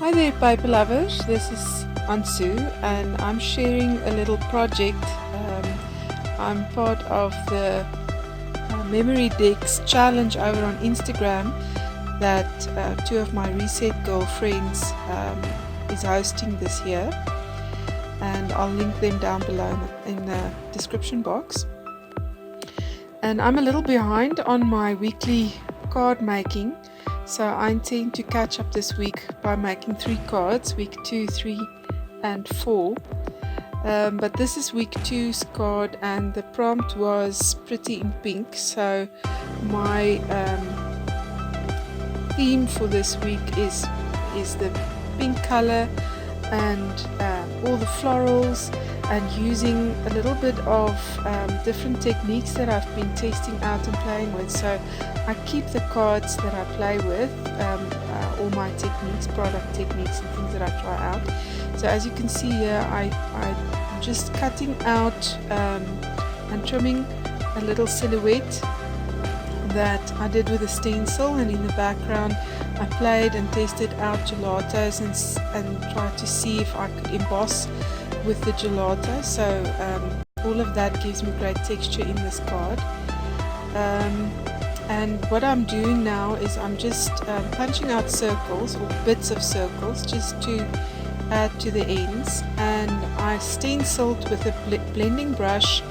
Hi there, paper lovers. This is Ansu, and I'm sharing a little project. I'm part of the Memorydex challenge over on Instagram that two of my Reset girlfriends is hosting this year, and I'll link them down below in the description box. And I'm a little behind on my weekly card making. So I intend to catch up this week by making 3 cards, week 2, 3 and 4. But this is week 2's card, and the prompt was pretty in pink. So my theme for this week is the pink color and all the florals, and using a little bit of different techniques that I've been testing out and playing with. So I keep the cards that I play with, all my techniques, product techniques and things that I try out. So as you can see here, I'm just cutting out and trimming a little silhouette that I did with a stencil, and in the background I played and tested out gelatos and tried to see if I could emboss with the gelato. So all of that gives me great texture in this card. And what I'm doing now is I'm just punching out circles or bits of circles just to add to the ends, and I stenciled with a blending brush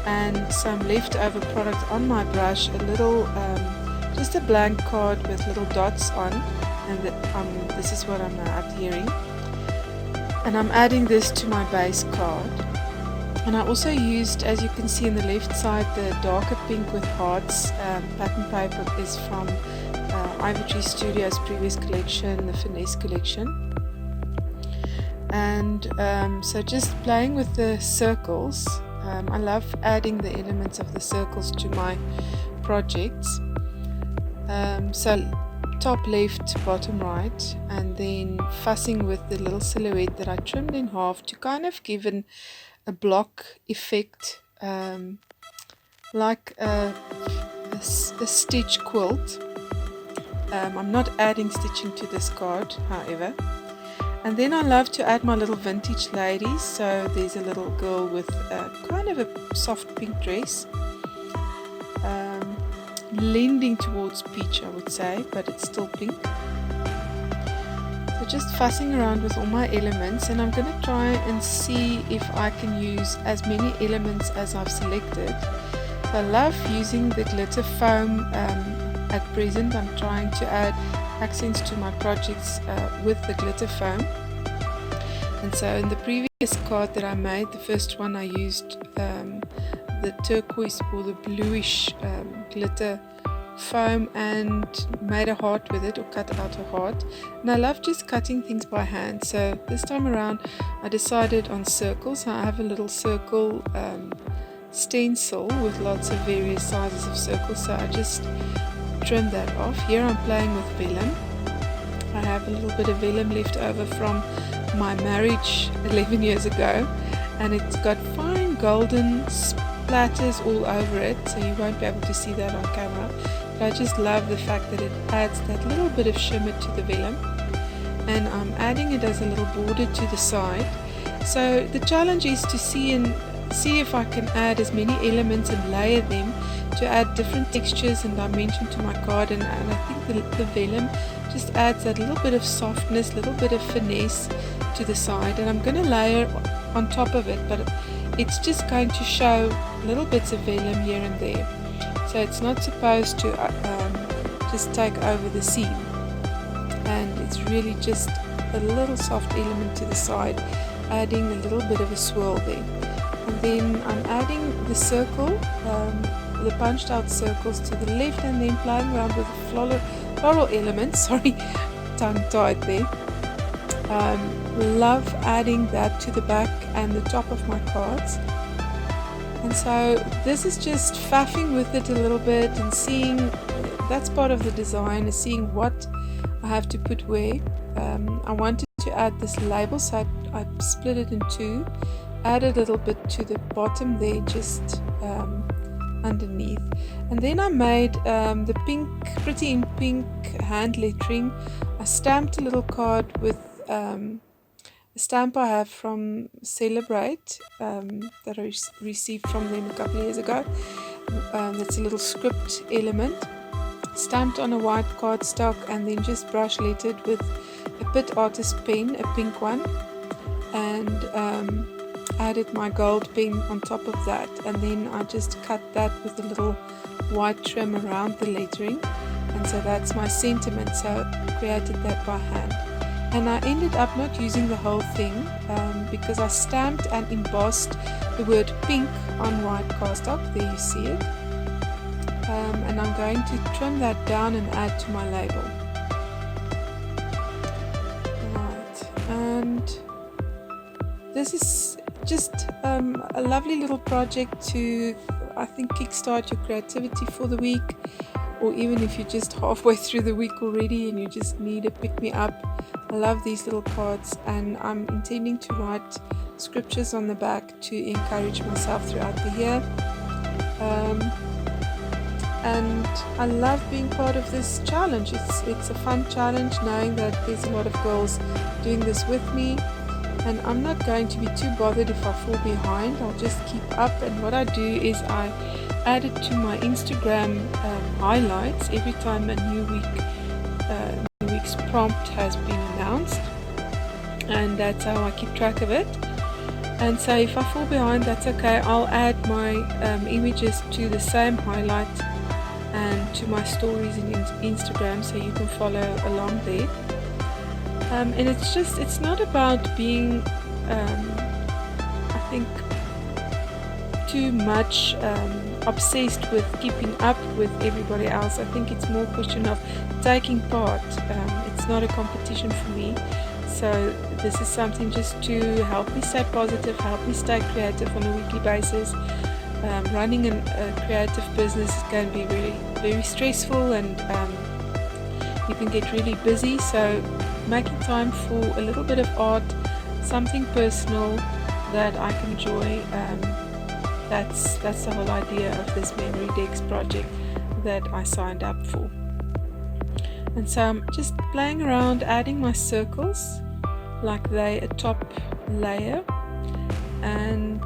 and some leftover product on my brush, a little just a blank card with little dots on, and this is what I'm adhering, and I'm adding this to my base card. And I also used, as you can see on the left side, the darker pink with hearts pattern paper is from Ivytree Studio's previous collection, the Finesse collection. And so just playing with the circles. I love adding the elements of the circles to my projects. So top left, bottom right, and then fussing with the little silhouette that I trimmed in half to kind of give a block effect, like a stitch quilt. I'm not adding stitching to this card, however. And then I love to add my little vintage ladies. So there's a little girl with kind of a soft pink dress, lending towards peach, I would say, but it's still pink. So just fussing around with all my elements, and I'm going to try and see if I can use as many elements as I've selected. So I love using the glitter foam at present. I'm trying to add accents to my projects with the glitter foam. And so in the previous card that I made, the first one, I used the turquoise or the bluish glitter foam and made a heart with it, or cut out a heart. And I love just cutting things by hand. So this time around I decided on circles. I have a little circle stencil with lots of various sizes of circles, so I just trim that off. Here I'm playing with vellum. I have a little bit of vellum left over from my marriage 11 years ago, and it's got fine golden splatters all over it, so you won't be able to see that on camera, but I just love the fact that it adds that little bit of shimmer to the vellum, and I'm adding it as a little border to the side. So the challenge is to see if I can add as many elements and layer them to add different textures and dimension to my card, and I think the vellum just adds that little bit of softness, little bit of finesse to the side, and I'm going to layer on top of it, but it's just going to show little bits of vellum here and there, so it's not supposed to just take over the scene, and it's really just a little soft element to the side, adding a little bit of a swirl there. And then I'm adding the circle, the punched out circles to the left, and then playing around with the floral elements. Sorry, tongue tied there. Love adding that to the back and the top of my cards. And so this is just faffing with it a little bit and seeing, that's part of the design, is seeing what I have to put where. I wanted to add this label, so I split it in two, added a little bit to the bottom there, just underneath, and then I made the pink, pretty in pink hand lettering. I stamped a little card with a stamp I have from Celebrate that I received from them a couple of years ago. That's a little script element stamped on a white cardstock and then just brush lettered with a Pitt Artist pen, a pink one, and added my gold pen on top of that, and then I just cut that with a little white trim around the lettering, and so that's my sentiment. So I created that by hand, and I ended up not using the whole thing because I stamped and embossed the word pink on white cardstock. There you see it. And I'm going to trim that down and add to my label. Right, and this is just a lovely little project to, I think, kickstart your creativity for the week, or even if you're just halfway through the week already and you just need a pick-me-up. I love these little cards, and I'm intending to write scriptures on the back to encourage myself throughout the year. And I love being part of this challenge. It's a fun challenge, knowing that there's a lot of girls doing this with me, and I'm not going to be too bothered if I fall behind. I'll just keep up, and what I do is I add it to my Instagram highlights every time a new week's prompt has been announced, and that's how I keep track of it. And so if I fall behind, that's okay. I'll add my images to the same highlight and to my stories in Instagram, so you can follow along there. And it's not about being I think too much obsessed with keeping up with everybody else. I think it's more a question of taking part. It's not a competition for me, so this is something just to help me stay positive, help me stay creative on a weekly basis. Running a creative business can be very stressful, and you can get really busy, so making time for a little bit of art, something personal that I can enjoy, that's the whole idea of this Memorydex project that I signed up for. And so I'm just playing around, adding my circles like they a top layer, and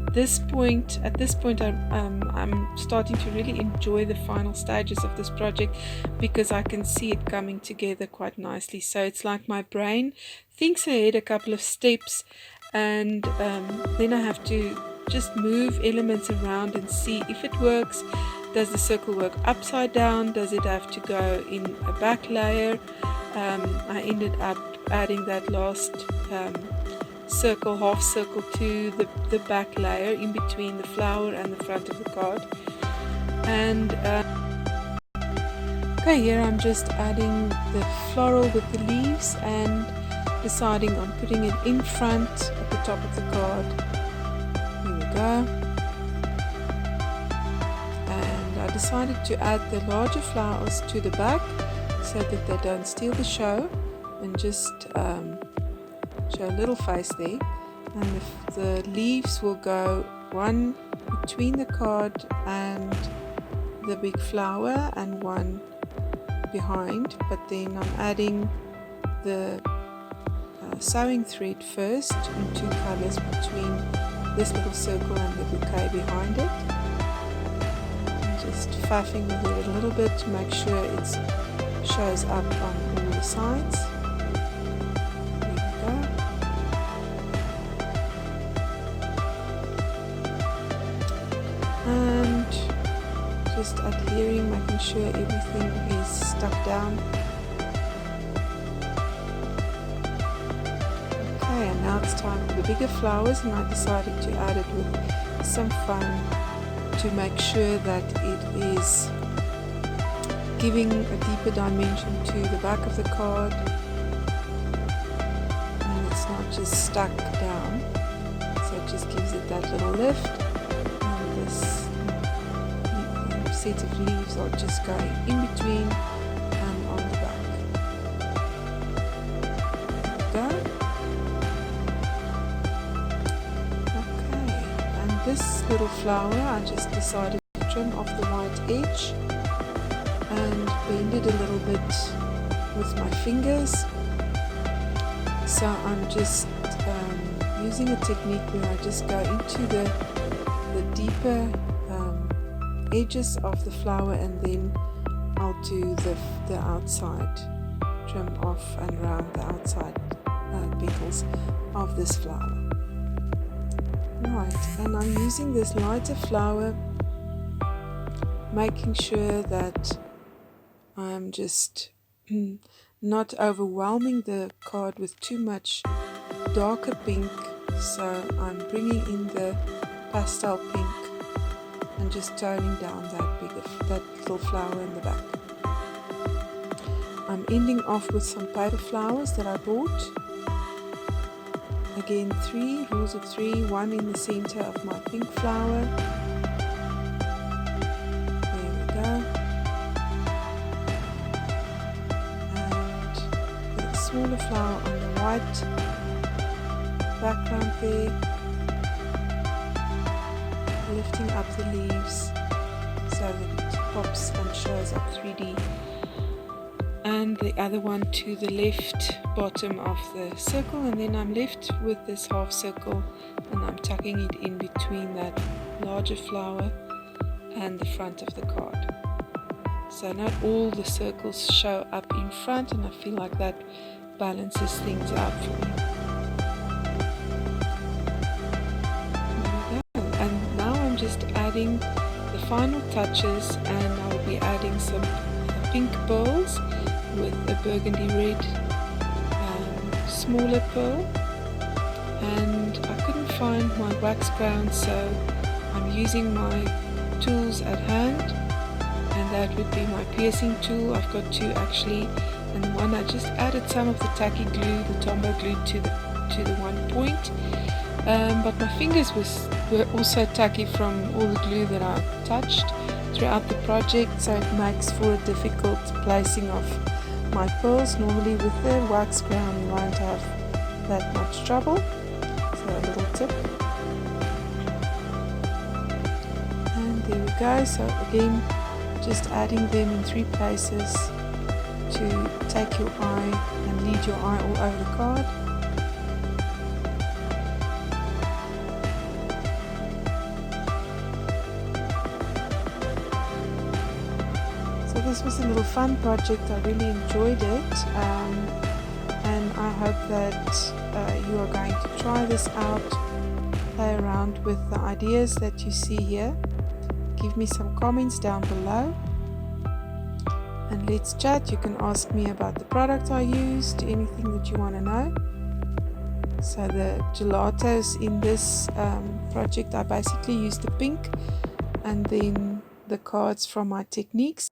at this point I'm starting to really enjoy the final stages of this project, because I can see it coming together quite nicely. So it's like my brain thinks ahead a couple of steps, and then I have to just move elements around and see if it works. Does the circle work upside down? Does it have to go in a back layer? I ended up adding that last half circle to the back layer in between the flower and the front of the card. And okay, here I'm just adding the floral with the leaves and deciding on putting it in front at the top of the card. Here we go. And I decided to add the larger flowers to the back so that they don't steal the show, and just show a little face there. And the leaves will go one between the card and the big flower and one behind, but then I'm adding the sewing thread first in two colors between this little circle and the bouquet behind it, and just faffing with it a little bit to make sure it shows up on all the sides. And just adhering, making sure everything is stuck down. Okay, and now it's time for the bigger flowers, and I decided to add it with some foam to make sure that it is giving a deeper dimension to the back of the card, and it's not just stuck down, so it just gives it that little lift. This set of leaves are just going in between and on the back. There we go. Okay, and this little flower I just decided to trim off the white edge and bend it a little bit with my fingers, So I'm just using a technique where I just go into the deeper edges of the flower, and then I'll do the outside, trim off and around the outside petals of this flower. Right, and I'm using this lighter flower, making sure that I'm just not overwhelming the card with too much darker pink. So I'm bringing in the pastel pink and just toning down that little flower in the back. I'm ending off with some paper flowers that I bought. Again, 3 rules of 3, 1 in the center of my pink flower. There we go. And with a smaller flower on the white background there, lifting up the leaves so that it pops and shows up 3D. And the other one to the left bottom of the circle, and then I'm left with this half circle, and I'm tucking it in between that larger flower and the front of the card. So not all the circles show up in front, and I feel like that balances things out for me. There we go. And now I'm just adding the final touches, and I will be adding some pink pearls with a burgundy red smaller pearl, and I couldn't find my wax ground, so I'm using my tools at hand, and that would be my piercing tool. I've got 2 actually, and one I just added some of the tacky glue, the Tombow glue, to the one point, but my fingers were also tacky from all the glue that I touched throughout the project, so it makes for a difficult placing of my pearls. Normally with the wax ground you won't have that much trouble. So a little tip. And there we go. So again, just adding them in 3 places to take your eye and lead your eye all over the card. This was a little fun project. I really enjoyed it, and I hope that you are going to try this out, play around with the ideas that you see here. Give me some comments down below and let's chat. You can ask me about the product I used, anything that you want to know. So the gelatos in this project, I basically used the pink and then the cards from my techniques.